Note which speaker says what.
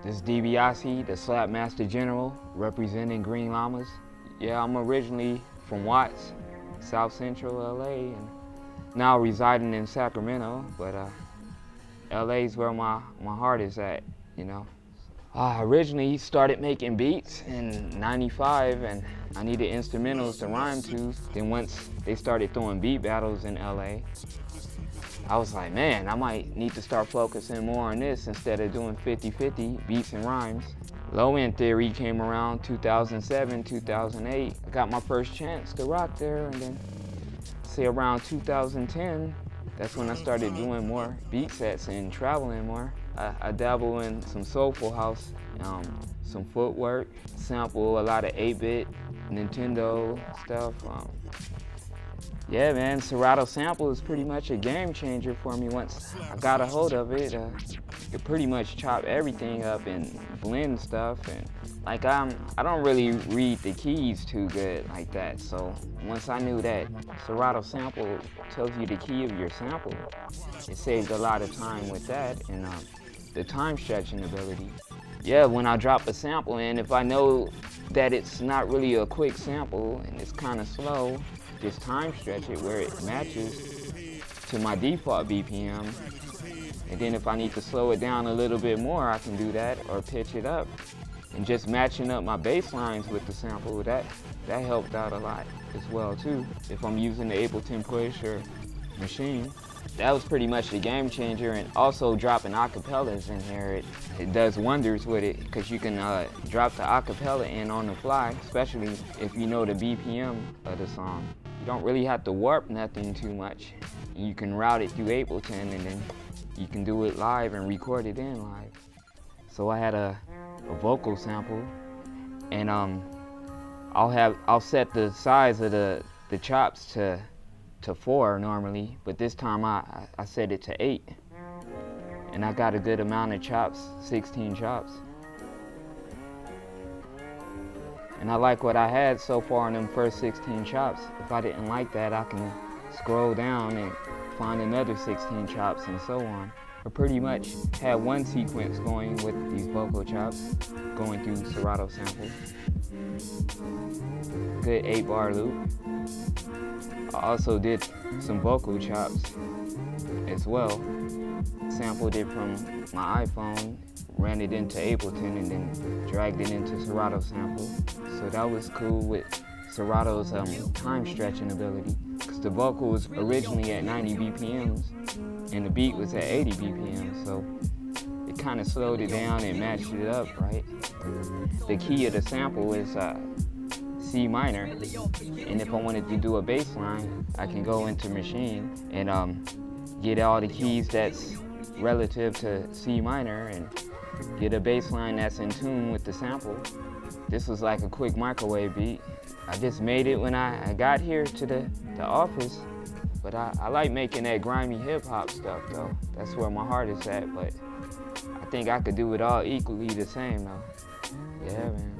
Speaker 1: This is Dibiase, the Slap Master General, representing Green Llamas. Yeah, I'm originally from Watts, South Central LA, and now residing in Sacramento, but LA is where my heart is at, you know. I originally started making beats in '95, and I needed instrumentals to rhyme to. Then once they started throwing beat battles in LA, I was like, man, I might need to start focusing more on this instead of doing 50-50 beats and rhymes. Low End Theory came around 2007, 2008. I got my first chance to rock there, and then say around 2010, that's when I started doing more beat sets and traveling more. I dabble in some soulful house, some footwork, sample a lot of 8-bit, Nintendo stuff. Yeah, man, Serato Sample is pretty much a game changer for me. Once I got a hold of it, you pretty much chop everything up and blend stuff. And like I don't really read the keys too good like that. So once I knew that Serato Sample tells you the key of your sample, it saved a lot of time with that and the time stretching ability. Yeah, when I drop a sample in, if I know that it's not really a quick sample and it's kind of slow, just time stretch it where it matches to my default BPM. And then if I need to slow it down a little bit more, I can do that or pitch it up. And just matching up my bass lines with the sample, that helped out a lot as well too. If I'm using the Ableton Push or Machine. That was pretty much the game changer, and also dropping acapellas in here, it does wonders with it because you can drop the acapella in on the fly, especially if you know the BPM of the song. You don't really have to warp nothing too much. You can route it through Ableton and then you can do it live and record it in live. So I had a vocal sample, and I'll set the size of the chops to 4 normally, but this time I set it to 8. And I got a good amount of chops, 16 chops. And I like what I had so far in them first 16 chops. If I didn't like that, I can scroll down and find another 16 chops and so on. I pretty much had one sequence going with these vocal chops, going through Serato Sample. Good 8-bar loop. I also did some vocal chops as well. Sampled it from my iPhone, ran it into Ableton, and then dragged it into Serato Sample. So that was cool with Serato's time stretching ability, because the vocal was originally at 90 BPMs and the beat was at 80 BPMs, so it kind of slowed it down and matched it up, right? The key of the sample is C minor, and if I wanted to do a bass line, I can go into Machine and get all the keys that's relative to C minor and get a bass line that's in tune with the sample. This was like a quick microwave beat. I just made it when I got here to the office, but I like making that grimy hip hop stuff though. That's where my heart is at, but I think I could do it all equally the same though. Yeah, man.